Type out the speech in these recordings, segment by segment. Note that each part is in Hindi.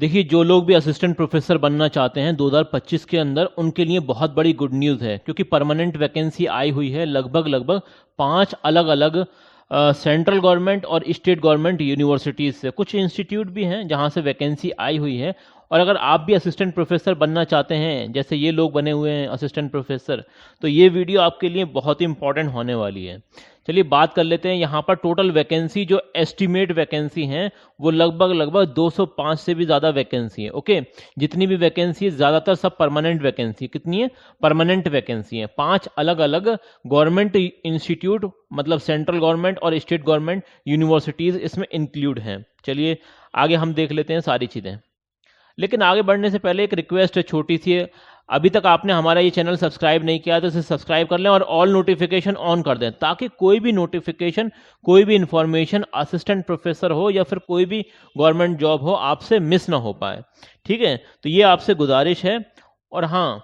देखिए, जो लोग भी असिस्टेंट प्रोफेसर बनना चाहते हैं 2025 के अंदर, उनके लिए बहुत बड़ी गुड न्यूज़ है, क्योंकि परमानेंट वैकेंसी आई हुई है लगभग लगभग 5 अलग अलग सेंट्रल गवर्नमेंट और स्टेट गवर्नमेंट यूनिवर्सिटीज़ से। कुछ इंस्टीट्यूट भी हैं जहां से वैकेंसी आई हुई है। और अगर आप भी असिस्टेंट प्रोफेसर बनना चाहते हैं, जैसे ये लोग बने हुए हैं असिस्टेंट प्रोफेसर, तो ये वीडियो आपके लिए बहुत ही इंपॉर्टेंट होने वाली है। चलिए बात कर लेते हैं। यहाँ पर टोटल वैकेंसी जो एस्टिमेट वैकेंसी हैं वो लगभग लगभग 205 से भी ज़्यादा वैकेंसी है। ओके, जितनी भी वैकेंसी है ज़्यादातर सब परमानेंट वैकेंसी। कितनी है? परमानेंट वैकेंसी है। 5 अलग अलग गवर्नमेंट इंस्टीट्यूट, मतलब सेंट्रल गवर्नमेंट और स्टेट गवर्नमेंट यूनिवर्सिटीज़ इसमें इंक्लूड हैं। चलिए आगे हम देख लेते हैं सारी चीज़ें। लेकिन आगे बढ़ने से पहले एक रिक्वेस्ट है छोटी सी है। अभी तक आपने हमारा ये चैनल सब्सक्राइब नहीं किया तो इसे सब्सक्राइब कर लें और ऑल नोटिफिकेशन ऑन कर दें, ताकि कोई भी नोटिफिकेशन, कोई भी इंफॉर्मेशन असिस्टेंट प्रोफेसर हो या फिर कोई भी गवर्नमेंट जॉब हो, आपसे मिस ना हो पाए। ठीक है, तो ये आपसे गुजारिश है। और हाँ,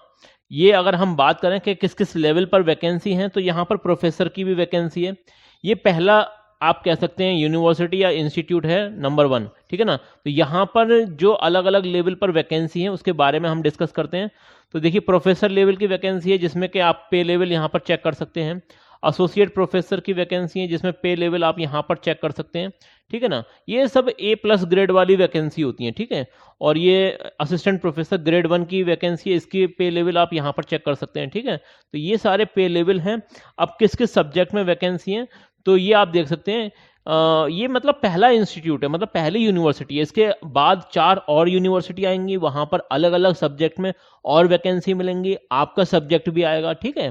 ये अगर हम बात करें कि किस किस लेवल पर वैकेंसी हैं, तो यहाँ पर प्रोफेसर की भी वैकेंसी है। ये पहला आप कह सकते हैं यूनिवर्सिटी या इंस्टीट्यूट है, नंबर 1। ठीक है ना। तो यहाँ पर जो अलग अलग लेवल पर वैकेंसी है उसके बारे में हम डिस्कस करते हैं। तो देखिए, प्रोफेसर लेवल की वैकेंसी है जिसमें कि आप पे लेवल यहाँ पर चेक कर सकते हैं। एसोसिएट प्रोफेसर की वैकेंसी है जिसमें पे लेवल आप यहाँ पर चेक कर सकते हैं। ठीक है ना। ये सब A+ ग्रेड वाली वैकेंसी होती हैं। ठीक है। और ये असिस्टेंट प्रोफेसर ग्रेड 1 की वैकेंसी है, इसकी पे लेवल आप यहाँ पर चेक कर सकते हैं। ठीक है। तो ये सारे पे लेवल हैं। अब किस किस सब्जेक्ट में वैकेंसी है तो ये आप देख सकते हैं। ये मतलब पहला इंस्टीट्यूट है, मतलब पहली यूनिवर्सिटी है। इसके बाद 4 और यूनिवर्सिटी आएंगी, वहां पर अलग अलग सब्जेक्ट में और वैकेंसी मिलेंगी, आपका सब्जेक्ट भी आएगा। ठीक है।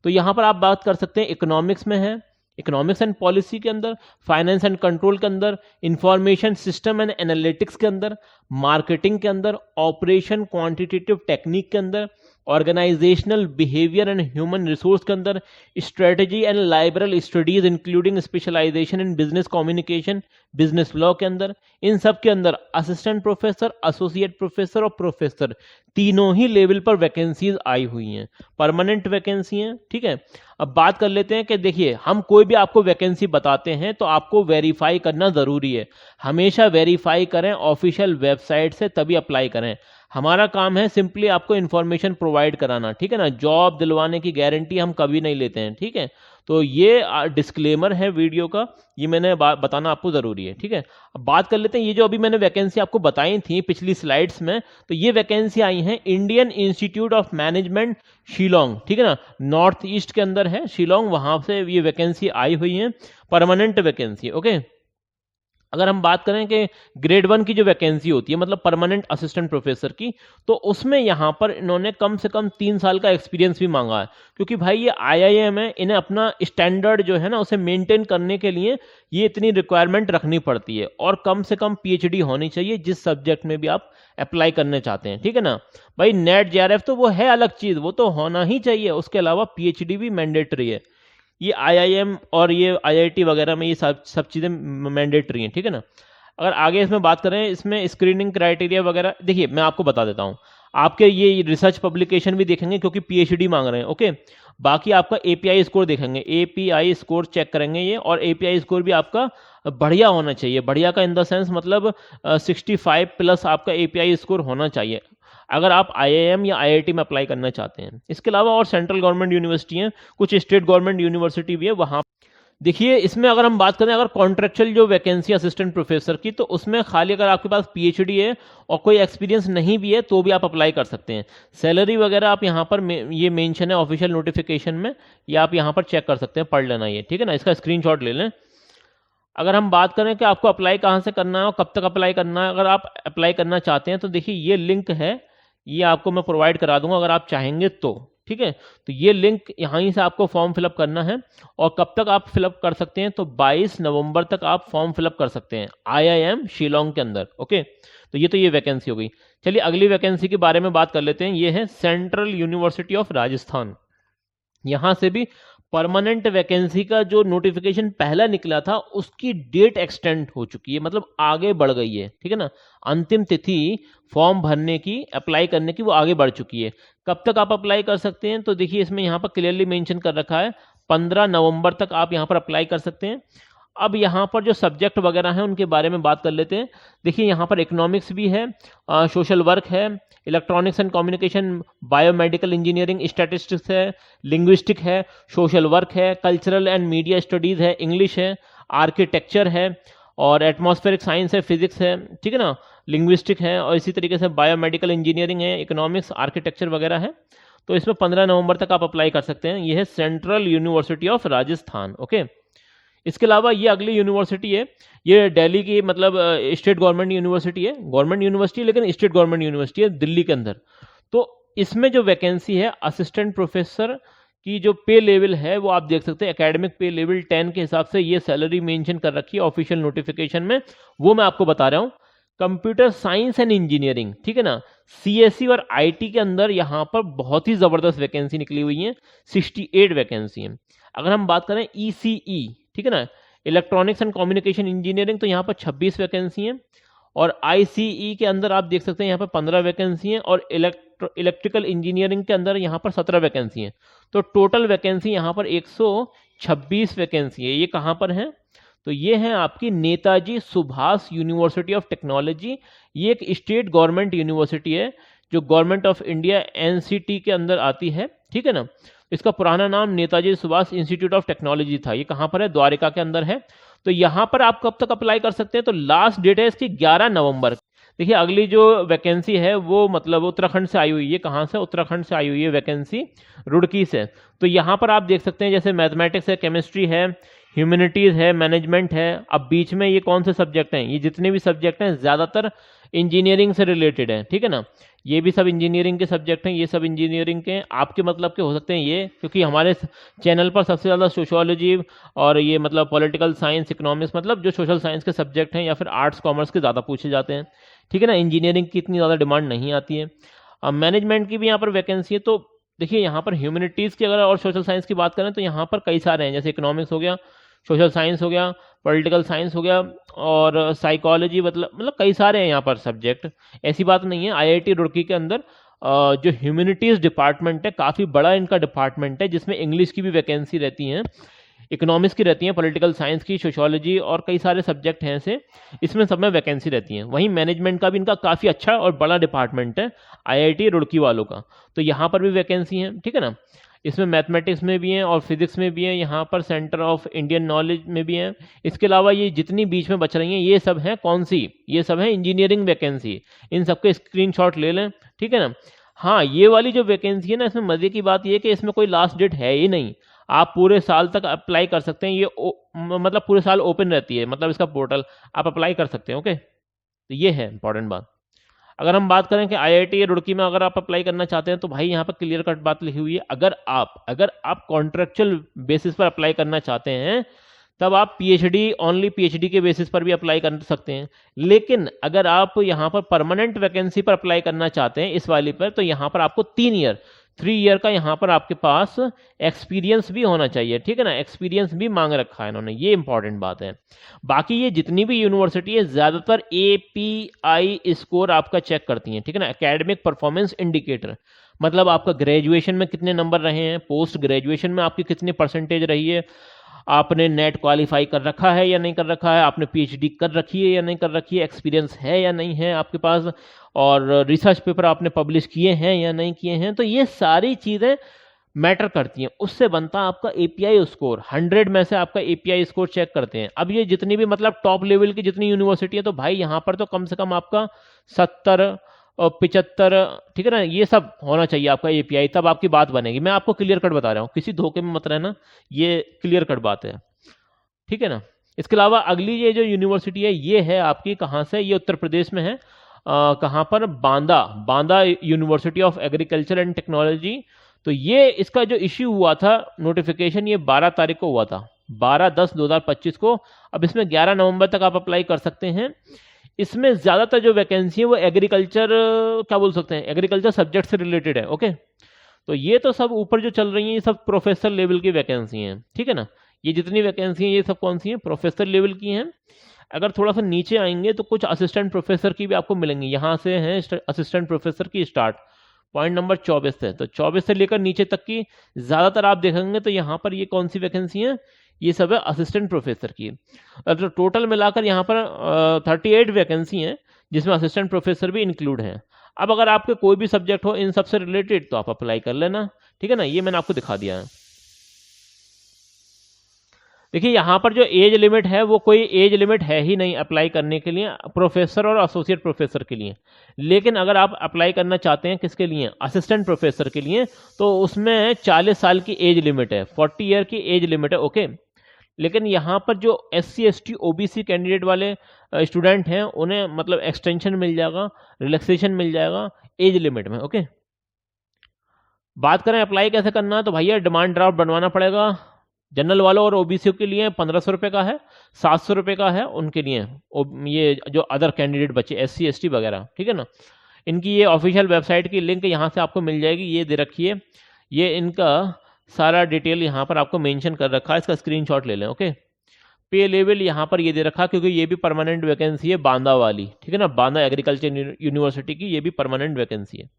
तो यहाँ पर आप बात कर सकते हैं, इकोनॉमिक्स में है, इकोनॉमिक्स एंड पॉलिसी के अंदर, फाइनेंस एंड कंट्रोल के अंदर, इंफॉर्मेशन सिस्टम एंड एनालिटिक्स के अंदर, मार्केटिंग के अंदर, ऑपरेशन क्वांटिटेटिव टेक्निक के अंदर, organisational behaviour and human resource के अंदर, strategy and liberal studies including specialisation in business communication, business law के अंदर, इन सब के अंदर असिस्टेंट प्रोफेसर, एसोसिएट प्रोफेसर और प्रोफेसर तीनों ही लेवल पर वैकेंसीज आई हुई हैं, परमानेंट वैकेंसी हैं। ठीक है। अब बात कर लेते हैं कि देखिए, हम कोई भी आपको वैकेंसी बताते हैं तो आपको वेरीफाई करना जरूरी है। हमेशा वेरीफाई करें ऑफिशियल वेबसाइट से, तभी अप्लाई करें। हमारा काम है सिंपली आपको इन्फॉर्मेशन प्रोवाइड कराना। ठीक है ना। जॉब दिलवाने की गारंटी हम कभी नहीं लेते हैं। ठीक है। तो ये डिस्क्लेमर है वीडियो का, ये मैंने बताना आपको जरूरी है। ठीक है। अब बात कर लेते हैं, ये जो अभी मैंने वैकेंसी आपको बताई थी पिछली स्लाइड्स में, तो ये वैकेंसी आई है Indian institute of management Shillong. ठीक है ना। नॉर्थ ईस्ट के अंदर है शिलोंग, वहां से ये वैकेंसी आई हुई है, परमानेंट वैकेंसी। ओके। अगर हम बात करें कि ग्रेड 1 की जो वैकेंसी होती है, मतलब परमानेंट असिस्टेंट प्रोफेसर की, तो उसमें यहाँ पर इन्होंने कम से कम 3 साल का एक्सपीरियंस भी मांगा है, क्योंकि भाई ये IIM है, इन्हें अपना स्टैंडर्ड जो है ना उसे मेंटेन करने के लिए ये इतनी रिक्वायरमेंट रखनी पड़ती है। और कम से कम PhD होनी चाहिए जिस सब्जेक्ट में भी आप अप्लाई करने चाहते हैं। ठीक है ना। भाई नेट JRF तो वो है अलग चीज, वो तो होना ही चाहिए, उसके अलावा PhD भी मैंडेटरी है। ये IIM और ये IIT वगैरह में ये सब चीज़ें मैंडेटरी हैं। ठीक है ना। अगर आगे इसमें बात करें, इसमें स्क्रीनिंग क्राइटेरिया वगैरह, देखिए मैं आपको बता देता हूँ। आपके ये रिसर्च पब्लिकेशन भी देखेंगे क्योंकि PhD मांग रहे हैं। ओके। बाकी आपका API स्कोर देखेंगे, API स्कोर चेक करेंगे ये, और API स्कोर भी आपका बढ़िया होना चाहिए। बढ़िया का इन द सेंस मतलब 65+ आपका API स्कोर होना चाहिए, अगर आप IIM या IIT में अप्लाई करना चाहते हैं। इसके अलावा और सेंट्रल गवर्नमेंट यूनिवर्सिटी हैं, कुछ स्टेट गवर्नमेंट यूनिवर्सिटी भी है वहाँ। देखिए, इसमें अगर हम बात करें, अगर कॉन्ट्रेक्चुअल जो वैकेंसी असिस्टेंट प्रोफेसर की, तो उसमें खाली अगर आपके पास PhD है और कोई एक्सपीरियंस नहीं भी है तो भी आप अप्लाई कर सकते हैं। सैलरी वगैरह आप यहाँ पर ये मेंशन है ऑफिशियल नोटिफिकेशन में, या आप यहाँ पर चेक कर सकते हैं, पढ़ लेना ये। ठीक है ना। इसका स्क्रीनशॉट ले लें। अगर हम बात करें कि आपको अप्लाई कहाँ से करना है और कब तक अप्लाई करना है, अगर आप अप्लाई करना चाहते हैं तो देखिए ये लिंक है, ये आपको मैं प्रोवाइड करा दूंगा अगर आप चाहेंगे तो। ठीक है। तो ये लिंक यहाँ ही से आपको फॉर्म फिलअप करना है, और कब तक आप फिलअप कर सकते हैं तो 22 नवंबर तक आप फॉर्म फिलअप कर सकते हैं IIM शिलोंग के अंदर। ओके। तो ये वैकेंसी हो गई। चलिए अगली वैकेंसी के बारे में बात कर लेते हैं। ये है सेंट्रल यूनिवर्सिटी ऑफ राजस्थान। यहाँ से भी परमानेंट वैकेंसी का जो नोटिफिकेशन पहला निकला था उसकी डेट एक्सटेंड हो चुकी है, मतलब आगे बढ़ गई है। ठीक है ना। अंतिम तिथि फॉर्म भरने की, अप्लाई करने की, वो आगे बढ़ चुकी है। कब तक आप अप्लाई कर सकते हैं तो देखिए इसमें यहाँ पर क्लियरली मेंशन कर रखा है 15 नवंबर तक आप यहाँ पर अप्लाई कर सकते हैं। अब यहाँ पर जो सब्जेक्ट वगैरह हैं उनके बारे में बात कर लेते हैं। देखिए यहाँ पर इकोनॉमिक्स भी है, सोशल वर्क है, electronics and communication, biomedical engineering, statistics है, लिंग्विस्टिक है, सोशल वर्क है, कल्चरल एंड मीडिया स्टडीज़ है, इंग्लिश है, आर्किटेक्चर है, और एटमॉस्फेरिक साइंस है, फिजिक्स है, ठीक है ना, लिंग्विस्टिक है, और इसी तरीके से बायोमेडिकल इंजीनियरिंग है, इकोनॉमिक्स, आर्किटेक्चर वगैरह है। तो इसमें 15 नवंबर तक आप अप्लाई कर सकते हैं। यह है central university of Rajasthan. Okay, इसके अलावा ये अगली यूनिवर्सिटी है, ये दिल्ली की मतलब स्टेट गवर्नमेंट यूनिवर्सिटी है, गवर्नमेंट यूनिवर्सिटी लेकिन स्टेट गवर्नमेंट यूनिवर्सिटी है दिल्ली के अंदर। तो इसमें जो वैकेंसी है असिस्टेंट प्रोफेसर की जो पे लेवल है वो आप देख सकते हैं, एकेडमिक पे लेवल 10 के हिसाब से ये सैलरी मेंशन कर रखी है ऑफिशियल नोटिफिकेशन में, वो मैं आपको बता रहा हूँ। कंप्यूटर साइंस एंड इंजीनियरिंग, ठीक है ना, सीएससी और आईटी के अंदर यहाँ पर बहुत ही जबरदस्त वैकेंसी निकली हुई है, 68 वैकेंसी है। अगर हम बात करें ईसीई, ठीक है ना, इलेक्ट्रॉनिक्स एंड कम्युनिकेशन इंजीनियरिंग, तो यहाँ पर 26 वैकेंसी है, और आईसीई के अंदर आप देख सकते हैं यहाँ पर 15 वैकेंसी है, और इलेक्ट्रिकल इंजीनियरिंग के अंदर यहाँ पर 17 वैकेंसी है। तो टोटल वैकेंसी यहाँ पर 126 वैकेंसी है। ये कहाँ पर है? तो ये है आपकी Netaji Subhash university of technology. ये एक स्टेट गवर्नमेंट यूनिवर्सिटी है जो गवर्नमेंट ऑफ इंडिया एनसीटी के अंदर आती है, ठीक है ना। इसका पुराना नाम Netaji Subhash institute of technology था। ये कहाँ पर है? द्वारिका के अंदर है। तो यहाँ पर आप कब तक अप्लाई कर सकते हैं? तो लास्ट डेट है इसकी 11 नवंबर। देखिए अगली जो वैकेंसी है वो मतलब उत्तराखंड से आई हुई है। कहाँ से? उत्तराखंड से आई हुई है वैकेंसी, रुड़की से। तो यहाँ पर आप देख सकते हैं जैसे मैथमेटिक्स है, केमिस्ट्री है, ह्यूमैनिटीज है, मैनेजमेंट है। अब बीच में ये कौन से सब्जेक्ट हैं? ये जितने भी सब्जेक्ट हैं ज़्यादातर इंजीनियरिंग से रिलेटेड है, ठीक है ना। ये भी सब इंजीनियरिंग के सब्जेक्ट हैं, ये सब इंजीनियरिंग के आपके मतलब के हो सकते हैं ये, क्योंकि हमारे चैनल पर सबसे ज़्यादा सोशियोलॉजी और ये मतलब पॉलिटिकल साइंस, इकोनॉमिक्स, मतलब जो सोशल साइंस के सब्जेक्ट हैं या फिर आर्ट्स कॉमर्स के ज़्यादा पूछे जाते हैं, ठीक है ना। इंजीनियरिंग की इतनी ज़्यादा डिमांड नहीं आती है। अब मैनेजमेंट की भी यहाँ पर वैकेंसी है। तो देखिए यहाँ पर ह्यूमैनिटीज़ की अगर और सोशल साइंस की बात करें तो यहाँ पर कई सारे हैं, जैसे इकोनॉमिक्स हो गया, सोशल साइंस हो गया, पॉलिटिकल साइंस हो गया, और साइकोलॉजी, मतलब कई सारे हैं यहाँ पर सब्जेक्ट। ऐसी बात नहीं है। आईआईटी रुड़की के अंदर जो ह्यूमैनिटीज़ डिपार्टमेंट है, काफ़ी बड़ा इनका डिपार्टमेंट है, जिसमें इंग्लिश की भी वैकेंसी रहती हैं, इकोनॉमिक्स की रहती हैं, पॉलिटिकल साइंस की, सोशियोलॉजी और कई सारे सब्जेक्ट हैं ऐसे, इसमें सब में वैकेंसी रहती हैं। वहीं मैनेजमेंट का भी इनका काफ़ी अच्छा और बड़ा डिपार्टमेंट है आईआईटी रुड़की वालों का। तो यहाँ पर भी वैकेंसी है, ठीक है ना। इसमें मैथमेटिक्स में भी हैं और फिजिक्स में भी हैं, यहाँ पर सेंटर ऑफ इंडियन नॉलेज में भी हैं। इसके अलावा ये जितनी बीच में बच रही हैं ये सब हैं कौन सी? ये सब हैं इंजीनियरिंग वैकेंसी। इन सबके स्क्रीनशॉट ले लें, ठीक है ना। हाँ, ये वाली जो वैकेंसी है ना, इसमें मज़े की बात ये है कि इसमें कोई लास्ट डेट है ही नहीं। आप पूरे साल तक अप्लाई कर सकते हैं। ये मतलब पूरे साल ओपन रहती है, मतलब इसका पोर्टल आप अप्लाई कर सकते हैं। ओके, तो ये है इंपॉर्टेंट बात। अगर हम बात करें कि आईआईटी रुड़की में अगर आप अप्लाई करना चाहते हैं तो भाई यहाँ पर क्लियर कट बात लिखी हुई है, अगर आप कॉन्ट्रेक्चुअल बेसिस पर अप्लाई करना चाहते हैं तब आप पीएचडी, ओनली पीएचडी के बेसिस पर भी अप्लाई कर सकते हैं। लेकिन अगर आप यहाँ पर परमानेंट वैकेंसी पर अप्लाई करना चाहते हैं इस वाली पर, तो यहाँ पर आपको 3 ईयर का यहाँ पर आपके पास एक्सपीरियंस भी होना चाहिए, ठीक है ना। एक्सपीरियंस भी मांग रखा है इन्होंने, ये इंपॉर्टेंट बात है। बाकी ये जितनी भी यूनिवर्सिटी है ज़्यादातर एपीआई स्कोर आपका चेक करती हैं, ठीक है ना, एकेडमिक परफॉर्मेंस इंडिकेटर। मतलब आपका ग्रेजुएशन में कितने नंबर रहे हैं, पोस्ट ग्रेजुएशन में आपकी कितनी परसेंटेज रही है, आपने नेट क्वालिफाई कर रखा है या नहीं कर रखा है, आपने पीएचडी कर रखी है या नहीं कर रखी है, एक्सपीरियंस है या नहीं है आपके पास, और रिसर्च पेपर आपने पब्लिश किए हैं या नहीं किए हैं। तो ये सारी चीज़ें मैटर करती हैं। उससे बनता है आपका एपीआई स्कोर। 100 में से आपका एपीआई स्कोर चेक करते हैं। अब ये जितनी भी मतलब टॉप लेवल की जितनी यूनिवर्सिटी है, तो भाई यहाँ पर तो कम से कम आपका 70 और 75, ठीक है ना, ये सब होना चाहिए आपका एपीआई, तब आपकी बात बनेगी। मैं आपको क्लियर कट बता रहा हूँ, किसी धोखे में मत रहना, ये क्लियर कट बात है, ठीक है ना। इसके अलावा अगली ये जो यूनिवर्सिटी है ये है आपकी कहाँ से? ये उत्तर प्रदेश में है। कहाँ पर? Banda university of agriculture and technology. तो ये इसका जो इश्यू हुआ था नोटिफिकेशन, ये 12 तारीख को हुआ था, 12/10/2025 को। अब इसमें 11 नवंबर तक आप अप्लाई कर सकते हैं। इसमें ज़्यादातर जो वैकेंसी है वो एग्रीकल्चर, क्या बोल सकते हैं, एग्रीकल्चर सब्जेक्ट से रिलेटेड है। ओके, तो ये तो सब ऊपर जो चल रही हैं ये सब प्रोफेसर लेवल की वैकेंसी हैं, ठीक है ना। ये जितनी वैकेंसी हैं ये सब कौन सी हैं? प्रोफेसर लेवल की हैं। अगर थोड़ा सा नीचे आएंगे तो कुछ असिस्टेंट प्रोफेसर की भी आपको मिलेंगी। यहाँ से हैं असिस्टेंट प्रोफेसर की स्टार्ट, पॉइंट नंबर 24 से। तो 24 से लेकर नीचे तक की ज़्यादातर आप देखेंगे तो यहाँ पर ये कौन सी वैकेंसी है? ये सब है असिस्टेंट प्रोफेसर की। तो टोटल मिलाकर यहाँ पर 38 वैकेंसी हैं, जिसमें असिस्टेंट प्रोफेसर भी इंक्लूड हैं। अब अगर आपके कोई भी सब्जेक्ट हो इन सबसे रिलेटेड तो आप अप्लाई कर लेना, ठीक है ना। ये मैंने आपको दिखा दिया है। देखिए यहाँ पर जो एज लिमिट है वो कोई एज लिमिट है ही नहीं अप्लाई करने के लिए, प्रोफेसर और एसोसिएट प्रोफेसर के लिए। लेकिन अगर आप अप्लाई करना चाहते हैं किसके लिए, असिस्टेंट प्रोफेसर के लिए, तो उसमें 40 साल की एज लिमिट है, 40 ईयर की एज लिमिट है, ओके। लेकिन यहाँ पर जो SC ST OBC कैंडिडेट वाले स्टूडेंट हैं उन्हें मतलब एक्सटेंशन मिल जाएगा, रिलैक्सेशन मिल जाएगा एज लिमिट में, ओके। बात करें अप्लाई कैसे करना है, तो भैया डिमांड ड्राफ्ट बनवाना पड़ेगा। जनरल वालों और OBC के लिए 1500 रुपये का है, 700 रुपये का है उनके लिए, ये जो अदर कैंडिडेट बचे SC ST वगैरह, ठीक है ना। इनकी ये ऑफिशियल वेबसाइट की लिंक यहाँ से आपको मिल जाएगी, ये दे रखी है, ये इनका सारा डिटेल यहाँ पर आपको मेंशन कर रखा है, इसका स्क्रीनशॉट ले लें, ओके। पे लेवल यहाँ पर ये दे रखा है, क्योंकि ये भी परमानेंट वैकेंसी है बांदा वाली, ठीक है ना, बांदा एग्रीकल्चर यूनिवर्सिटी की ये भी परमानेंट वैकेंसी है।